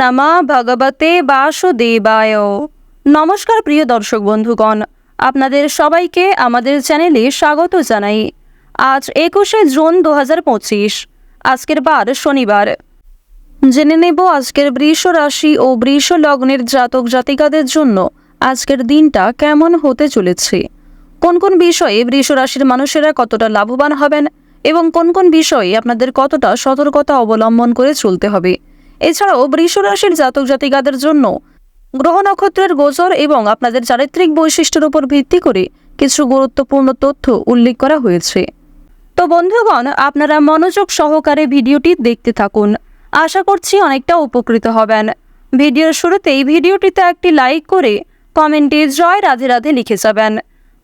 নমঃ ভগবতে বাসুদেবায়। নমস্কার প্রিয় দর্শক বন্ধুগণ, আপনাদের সবাইকে আমাদের চ্যানেলে স্বাগত জানাই। আজ 21শে জুন 2025, আজকের বার শনিবার। জেনে নেব আজকের বৃষ রাশি ও বৃষ লগ্নের জাতক জাতিকাদের জন্য আজকের দিনটা কেমন হতে চলেছে, কোন কোন বিষয়ে বৃষ রাশির মানুষেরা কতটা লাভবান হবেন এবং কোন কোন বিষয়ে আপনাদের কতটা সতর্কতা অবলম্বন করে চলতে হবে। এছাড়াও বৃষ রাশির জাতক জাতিকাদের জন্য গ্রহ নক্ষত্রের গোচর এবং আপনাদের চারিত্রিক বৈশিষ্ট্যের উপর ভিত্তি করে কিছু গুরুত্বপূর্ণ তথ্য উল্লেখ করা হয়েছে। তো বন্ধুগণ, আপনারা মনোযোগ সহকারে ভিডিওটি দেখতে থাকুন, আশা করছি অনেকটা উপকৃত হবেন। ভিডিওর শুরুতেই ভিডিওটিতে একটি লাইক করে কমেন্টে জয় রাধে রাধে লিখে যাবেন।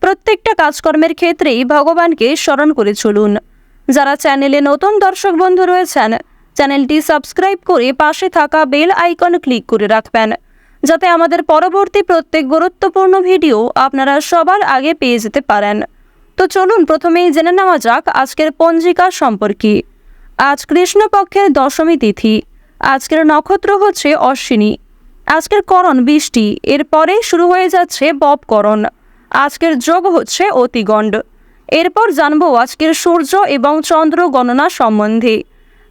প্রত্যেকটা কাজকর্মের ক্ষেত্রেই ভগবানকে স্মরণ করে চলুন। যারা চ্যানেলে নতুন দর্শক বন্ধু রয়েছেন, চ্যানেলটি সাবস্ক্রাইব করে পাশে থাকা বেল আইকন ক্লিক করে রাখবেন, যাতে আমাদের পরবর্তী প্রত্যেক গুরুত্বপূর্ণ ভিডিও আপনারা সবার আগে পেয়ে যেতে পারেন। তো চলুন প্রথমেই জেনে নেওয়া যাক আজকের পঞ্জিকা সম্পর্কে। আজ কৃষ্ণপক্ষের দশমী তিথি। আজকের নক্ষত্র হচ্ছে অশ্বিনী। আজকের করণ বৃষ্টি, এরপরে শুরু হয়ে যাচ্ছে ববকরণ। আজকের যোগ হচ্ছে অতিগণ্ড। এরপর জানবো আজকের সূর্য এবং চন্দ্র গণনা সম্বন্ধে।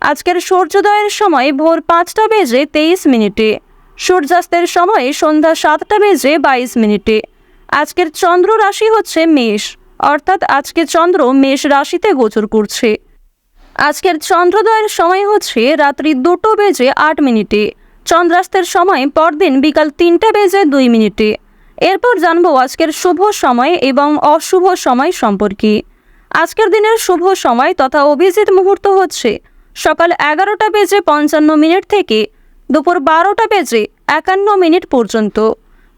আজকের সূর্যোদয়ের সময় ভোর 5টা বেজে 23 মিনিটে, সূর্যাস্তের সময় সন্ধ্যা 7টা বেজে 22 মিনিটে। আজকের চন্দ্র রাশি হচ্ছে মেষ, অর্থাৎ আজকে চন্দ্র মেষ রাশিতে গোচর করছে। আজকের চন্দ্রোদয়ের সময় হচ্ছে রাত্রি 2টো বেজে 8 মিনিটে, চন্দ্রাস্তের সময় পরদিন বিকাল 3টা বেজে 2 মিনিটে। এরপর জানবো আজকের শুভ সময় এবং অশুভ সময় সম্পর্কে। আজকের দিনের শুভ সময় তথা অভিজিৎ মুহূর্ত হচ্ছে সকাল 11টা বেজে 55 মিনিট থেকে দুপুর 12টা বেজে 51 মিনিট পর্যন্ত।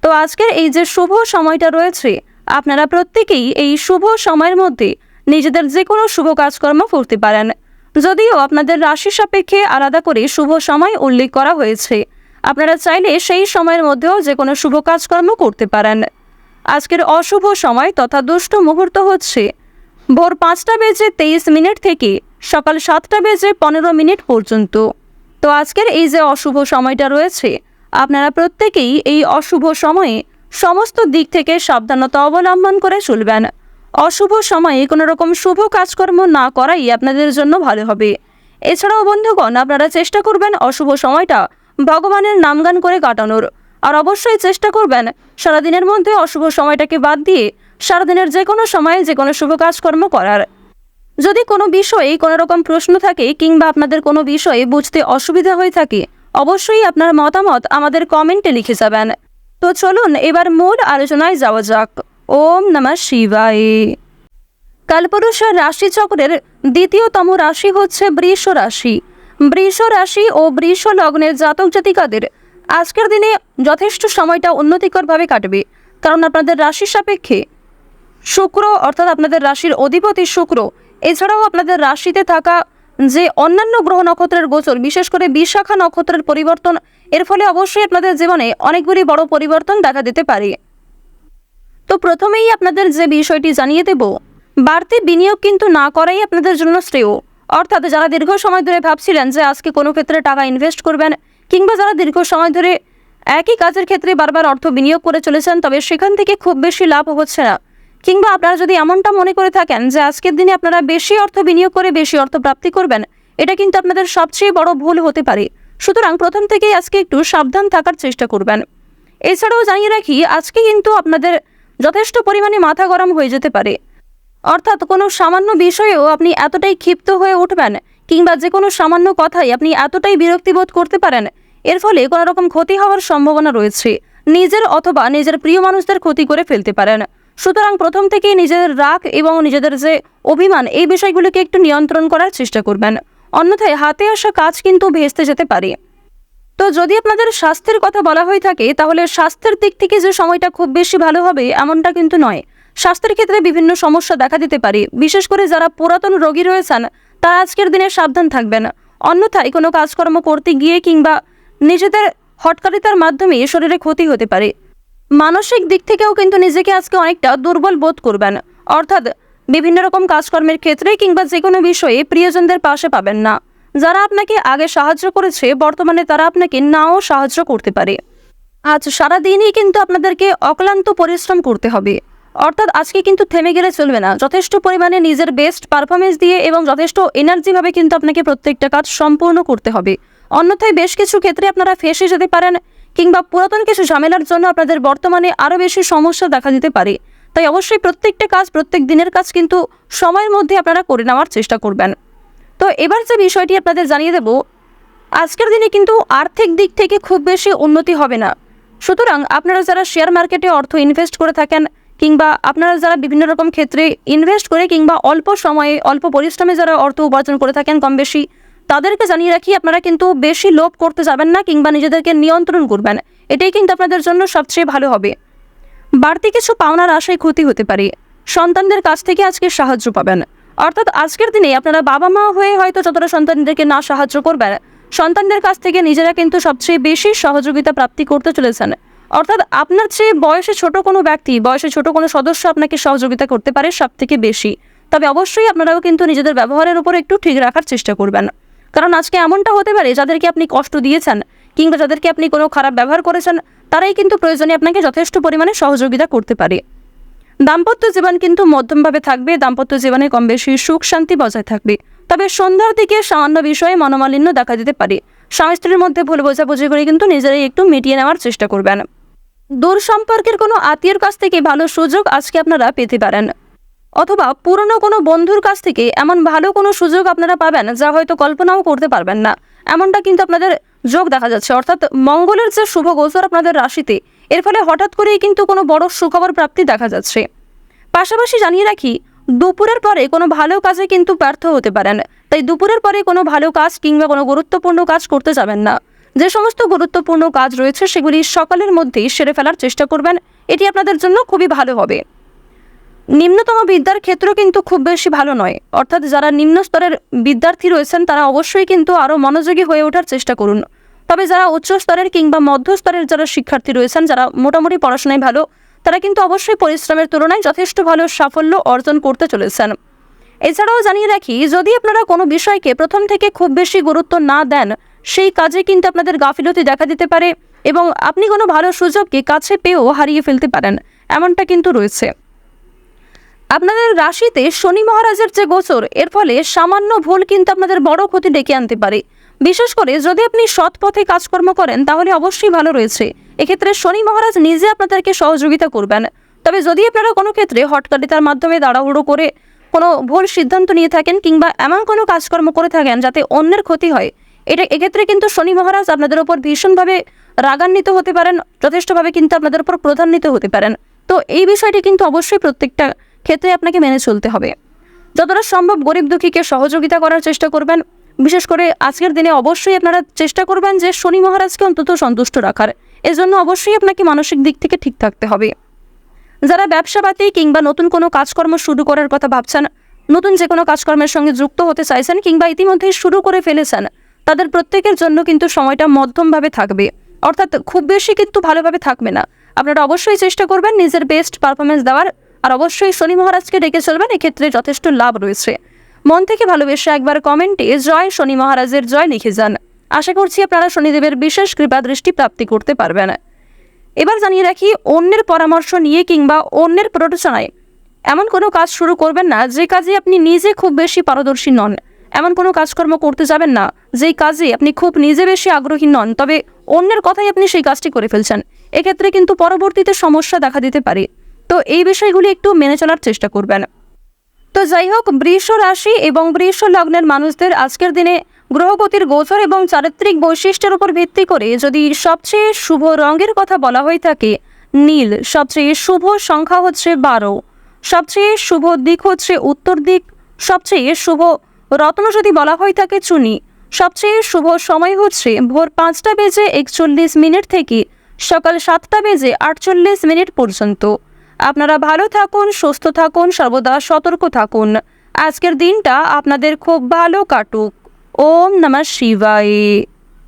তো আজকের এই যে শুভ সময়টা রয়েছে, আপনারা প্রত্যেকেই এই শুভ সময়ের মধ্যে নিজেদের যে কোনো শুভ কাজকর্ম করতে পারেন, যদিও আপনাদের রাশি সাপেক্ষে আলাদা করে শুভ সময় উল্লেখ করা হয়েছে। আপনারা চাইলে সেই সময়ের মধ্যেও যে কোনো শুভ কাজকর্ম করতে পারেন। আজকের অশুভ সময় তথা দুষ্ট মুহূর্ত হচ্ছে ভোর 5টা বেজে 23 মিনিট থেকে সকাল 7টা বেজে 15 মিনিট পর্যন্ত। তো আজকের এই যে অশুভ সময়টা রয়েছে, আপনারা প্রত্যেকেই এই অশুভ সময়ে সমস্ত দিক থেকে সাবধানতা অবলম্বন করে চলবেন। অশুভ সময়ে কোনো রকম শুভ কাজকর্ম না করাই আপনাদের জন্য ভালো হবে। এছাড়াও বন্ধুগণ, আপনারা চেষ্টা করবেন অশুভ সময়টা ভগবানের নামগান করে কাটানোর, আর অবশ্যই চেষ্টা করবেন সারাদিনের মধ্যে অশুভ সময়টাকে বাদ দিয়ে সারাদিনের যে কোনো সময়ে যে কোনো শুভ কাজকর্ম করার। যদি কোনো বিষয়ে কোনো রকম প্রশ্ন থাকে কিংবা আপনাদের কোনো বিষয়ে বুঝতে অসুবিধা হয়ে থাকে, অবশ্যই আপনার মতামত আমাদের কমেন্টে লিখে যাবেন। তো চলুন এবার মূল আলোচনায় যাওয়া যাক। ওম নমঃ শিবায়। কালপুরুষের রাশিচক্রের দ্বিতীয়তম রাশি হচ্ছে বৃষ রাশি। বৃষ রাশি ও বৃষ লগ্নের জাতক জাতিকাদের আজকের দিনে যথেষ্ট সময়টা উন্নতিকরভাবে কাটবে, কারণ আপনাদের রাশি সাপেক্ষে শুক্র, অর্থাৎ আপনাদের রাশির অধিপতি শুক্র, এছাড়াও আপনাদের রাশিতে থাকা যে অন্যান্য গ্রহ নক্ষত্রের গোচর, বিশেষ করে বিশাখা নক্ষত্রের পরিবর্তন, এর ফলে অবশ্যই আপনাদের জীবনে অনেকগুলি বড় পরিবর্তন দেখা দিতে পারে। তো প্রথমেই আপনাদের যে বিষয়টি জানিয়ে দেব, বাড়তি বিনিয়োগ কিন্তু না করাই আপনাদের জন্য শ্রেয়। অর্থাৎ যারা দীর্ঘ সময় ধরে ভাবছিলেন যে আজকে কোনো ক্ষেত্রে টাকা ইনভেস্ট করবেন, কিংবা যারা দীর্ঘ সময় ধরে একই কাজের ক্ষেত্রে বারবার অর্থ বিনিয়োগ করে চলেছেন, তবে সেখান থেকে খুব বেশি লাভ হচ্ছে না, কিংবা আপনারা যদি এমনটা মনে করে থাকেন যে আজকের দিনে আপনারা বেশি অর্থ বিনিয়োগ করে বেশি অর্থ প্রাপ্তি করবেন, এটা কিন্তু আপনাদের সবচেয়ে বড় ভুল হতে পারে। সুতরাং প্রথম থেকেই আজকে একটু সাবধান থাকার চেষ্টা করবেন। এছাড়াও জানিয়ে রাখি, আজকে কিন্তু আপনাদের যথেষ্ট পরিমাণে মাথা গরম হয়ে যেতে পারে। অর্থাৎ কোনো সামান্য বিষয়েও আপনি এতটাই ক্ষিপ্ত হয়ে উঠবেন, কিংবা যে কোনো সামান্য কথাই আপনি এতটাই বিরক্তিবোধ করতে পারেন, এর ফলে কোনো রকম ক্ষতি হওয়ার সম্ভাবনা রয়েছে। নিজের অথবা নিজের প্রিয় মানুষদের ক্ষতি করে ফেলতে পারেন। সুতরাং প্রথম থেকেই নিজেদের রাগ এবং নিজেদের যে অভিমান, এই বিষয়গুলিকে একটু নিয়ন্ত্রণ করার চেষ্টা করবেন, অন্যথায় হাতে আসা কাজ কিন্তু ভেস্তে যেতে পারে। তো যদি আপনাদের স্বাস্থ্যের কথা বলা হয়ে থাকে, তাহলে স্বাস্থ্যের দিক থেকে যে সময়টা খুব বেশি ভালো হবে এমনটা কিন্তু নয়। স্বাস্থ্যের ক্ষেত্রে বিভিন্ন সমস্যা দেখা দিতে পারে, বিশেষ করে যারা পুরাতন রোগী রয়েছেন তারা আজকের দিনে সাবধান থাকবেন। অন্যথায় কোনো কাজকর্ম করতে গিয়ে কিংবা নিজেদের হটকারিতার মাধ্যমে শরীরে ক্ষতি হতে পারে। মানসিক দিক থেকেও কিন্তু নিজেকে আজকে অনেকটা দুর্বল বোধ করবেন। অর্থাৎ বিভিন্ন রকম কাজকর্মের ক্ষেত্রে কিংবা যে কোনো বিষয়ে প্রিয়জনদের পাশে পাবেন না। যারা আপনাকে আগে সাহায্য করেছে বর্তমানে তারা আপনাকে নাও সাহায্য করতে পারে। আজ সারাদিনই কিন্তু আপনাদেরকে অক্লান্ত পরিশ্রম করতে হবে, অর্থাৎ আজকে কিন্তু থেমে গেলে চলবে না। যথেষ্ট পরিমাণে নিজের বেস্ট পারফরমেন্স দিয়ে এবং যথেষ্ট এনার্জিভাবে কিন্তু আপনাকে প্রত্যেকটা কাজ সম্পূর্ণ করতে হবে। অন্যথায় বেশ কিছু ক্ষেত্রে আপনারা ফেঁসে যেতে পারেন, কিংবা পুরাতন কিছু ঝামেলার জন্য আপনাদের বর্তমানে আরও বেশি সমস্যা দেখা দিতে পারে। তাই অবশ্যই প্রত্যেকটা কাজ, প্রত্যেক দিনের কাজ কিন্তু সময়ের মধ্যে আপনারা করে নেওয়ার চেষ্টা করবেন। তো এবার যে বিষয়টি আপনাদের জানিয়ে দেব, আজকের দিনে কিন্তু আর্থিক দিক থেকে খুব বেশি উন্নতি হবে না। সুতরাং আপনারা যারা শেয়ার মার্কেটে অর্থ ইনভেস্ট করে থাকেন, কিংবা আপনারা যারা বিভিন্ন রকম ক্ষেত্রে ইনভেস্ট করে কিংবা অল্প সময়ে অল্প পরিশ্রমে যারা অর্থ উপার্জন করে থাকেন কম বেশি, তাদেরকে জানিয়ে রাখি আপনারা কিন্তু বেশি লোভ করতে যাবেন না, কিংবা নিজেদেরকে নিয়ন্ত্রণ করবেন। এটাই কিন্তু আপনাদের জন্য সবচেয়ে ভালো হবে। বাড়তি কিছু পাওনার আশায় ক্ষতি হতে পারে। সন্তানদের কাছ থেকে আজকে সাহায্য পাবেন, অর্থাৎ আজকের দিনে আপনারা বাবা মা হয়ে হয়তো যতটা সন্তানদেরকে না সাহায্য করবেন, সন্তানদের কাছ থেকে নিজেরা কিন্তু সবচেয়ে বেশি সহযোগিতা প্রাপ্তি করতে চলেছেন। অর্থাৎ আপনার চেয়ে বয়সে ছোট কোনো ব্যক্তি, বয়সে ছোট কোনো সদস্য আপনাকে সহযোগিতা করতে পারে সব থেকে বেশি। তবে অবশ্যই আপনারাও কিন্তু নিজেদের ব্যবহারের উপর একটু ঠিক রাখার চেষ্টা করবেন, কারণ আজকে এমনটা হতে পারে যাদেরকে আপনি কষ্ট দিয়েছেন কিংবা যাদেরকে আপনি কোনো খারাপ ব্যবহার করেছেন, তারাই কিন্তু প্রয়োজনে আপনাকে যথেষ্ট পরিমাণে সহযোগিতা করতে পারে। দাম্পত্য জীবন কিন্তু মধ্যমভাবে থাকবে, দাম্পত্য জীবনে কম বেশি সুখ শান্তি বজায় থাকবে। তবে সন্ধ্যার দিকে সামান্য বিষয়ে মনোমালিন্য দেখা দিতে পারে। স্বামী স্ত্রীর মধ্যে ভুল বোঝাবুঝি করে কিন্তু নিজেরাই একটু মিটিয়ে নেওয়ার চেষ্টা করবেন। দূর সম্পর্কের কোনো আত্মীয়ের কাছ থেকে ভালো সুযোগ আজকে আপনারা পেতে পারেন, অথবা পুরনো কোনো বন্ধুর কাছ থেকে এমন ভালো কোনো সুযোগ আপনারা পাবেন যা হয়তো কল্পনাও করতে পারবেন না। এমনটা কিন্তু আপনাদের যোগ দেখা যাচ্ছে, অর্থাৎ মঙ্গলের যে শুভ গোচর আপনাদের রাশিতে, এর ফলে হঠাৎ করেই কিন্তু কোনো বড় সুখবর প্রাপ্তি দেখা যাচ্ছে। পাশাপাশি জানিয়ে রাখি, দুপুরের পরে কোনো ভালো কাজে কিন্তু ব্যর্থ হতে পারেন। তাই দুপুরের পরে কোনো ভালো কাজ কিংবা কোনো গুরুত্বপূর্ণ কাজ করতে যাবেন না। যে সমস্ত গুরুত্বপূর্ণ কাজ রয়েছে সেগুলি সকালের মধ্যেই সেরে ফেলার চেষ্টা করবেন, এটি আপনাদের জন্য খুবই ভালো হবে। নিম্নতম বিদ্যার ক্ষেত্র কিন্তু খুব বেশি ভালো নয়, অর্থাৎ যারা নিম্ন স্তরের বিদ্যার্থী রয়েছেন তারা অবশ্যই কিন্তু আরও মনোযোগী হয়ে ওঠার চেষ্টা করুন। তবে যারা উচ্চ স্তরের কিংবা মধ্য স্তরের যারা শিক্ষার্থী রয়েছেন, যারা মোটামুটি পড়াশোনায় ভালো, তারা কিন্তু অবশ্যই পরিশ্রমের তুলনায় যথেষ্ট ভালো সাফল্য অর্জন করতে চলেছেন। এছাড়াও জানিয়ে রাখি, যদি আপনারা কোনো বিষয়কে প্রথম থেকে খুব বেশি গুরুত্ব না দেন, সেই কাজে কিন্তু আপনাদের গাফিলতি দেখা দিতে পারে এবং আপনি কোনো ভালো সুযোগকে কাছে পেয়েও হারিয়ে ফেলতে পারেন, এমনটা কিন্তু রয়েছে। আপনাদের রাশিতে শনি মহারাজের যে গোচর, এর ফলে সামান্য ভুল কিন্তু আপনাদের বড় ক্ষতি ডেকে আনতে পারে। বিশেষ করে যদি আপনি সৎ পথে কাজকর্ম করেন তাহলে অবশ্যই ভালো রয়েছে। এক্ষেত্রে শনি মহারাজ নিজে আপনাদেরকে সহযোগিতা করবেন। তবে যদি আপনারা কোনো ক্ষেত্রে হটকারিতার মাধ্যমে তাড়াহুড়ো করে কোনো ভুল সিদ্ধান্ত নিয়ে থাকেন কিংবা এমন কোনো কাজকর্ম করে থাকেন যাতে অন্যের ক্ষতি হয়, এক্ষেত্রে কিন্তু শনি মহারাজ আপনাদের উপর ভীষণভাবে রাগান্বিত হতে পারেন, যথেষ্টভাবে কিন্তু আপনাদের উপর ক্রোধান্বিত হতে পারেন। তো এই বিষয়টি কিন্তু অবশ্যই প্রত্যেকটা ক্ষেত্রে আপনাকে মেনে চলতে হবে। যতটা সম্ভব গরিব দুঃখীকে সহযোগিতা করার চেষ্টা করবেন। বিশেষ করে আজকের দিনে অবশ্যই আপনারা চেষ্টা করবেন যে শনি মহারাজকে অন্তত সন্তুষ্ট রাখার। এজন্য অবশ্যই আপনাকে মানসিক দিক থেকে ঠিক থাকতে হবে। যারা ব্যবসাপাতি কিংবা নতুন কোনো কাজকর্ম শুরু করার কথা ভাবছেন, নতুন যে কোনো কাজকর্মের সঙ্গে যুক্ত হতে চাইছেন কিংবা ইতিমধ্যেই শুরু করে ফেলেছেন, তাদের প্রত্যেকের জন্য কিন্তু সময়টা মধ্যমভাবে থাকবে, অর্থাৎ খুব বেশি কিন্তু ভালোভাবে থাকবে না। আপনারা অবশ্যই চেষ্টা করবেন নিজের বেস্ট পারফরমেন্স দেওয়ার, আর অবশ্যই শনি মহারাজকে ডেকে চলবেন, এক্ষেত্রে যথেষ্ট লাভ রয়েছে। মন থেকে ভালোবেসে একবার কমেন্টে জয় শনি মহারাজের জয় লিখে যান। আশা করছি আপনারা শনিদেবের বিশেষ কৃপা দৃষ্টি প্রাপ্তি করতে পারবেন। এবার জানিয়ে রাখি, অন্যের পরামর্শ নিয়ে কিংবা অন্যের প্ররোচনায় এমন কোনো কাজ শুরু করবেন না যে কাজে আপনি নিজে খুব বেশি পারদর্শী নন। এমন কোনো কাজকর্ম করতে যাবেন না যেই কাজে আপনি খুব নিজে বেশি আগ্রহী নন, তবে অন্যের কথাই আপনি সেই কাজটি করে ফেলছেন। এক্ষেত্রে কিন্তু পরবর্তীতে সমস্যা দেখা দিতে পারে। তো এই বিষয়গুলি একটু মেনে চলার চেষ্টা করবেন। তো যাই হোক, বৃষ রাশি এবং বৃষ লগ্নের মানুষদের আজকের দিনে গ্রহগতির গোচর এবং চারিত্রিক বৈশিষ্ট্যের উপর ভিত্তি করে যদি সবচেয়ে শুভ রঙের কথা বলা হয়ে থাকে নীল, সবচেয়ে শুভ সংখ্যা হচ্ছে 12, সবচেয়ে শুভ দিক হচ্ছে উত্তর দিক, সবচেয়ে শুভ রত্ন যদি বলা হয়ে থাকে চুনি, সবচেয়ে শুভ সময় হচ্ছে ভোর 5:41 থেকে সকাল 7:48 পর্যন্ত। আপনারা ভালো থাকুন, সুস্থ থাকুন, সর্বদা সতর্ক থাকুন। আজকের দিনটা আপনাদের খুব ভালো কাটুক। ওম নমঃ শিবায়।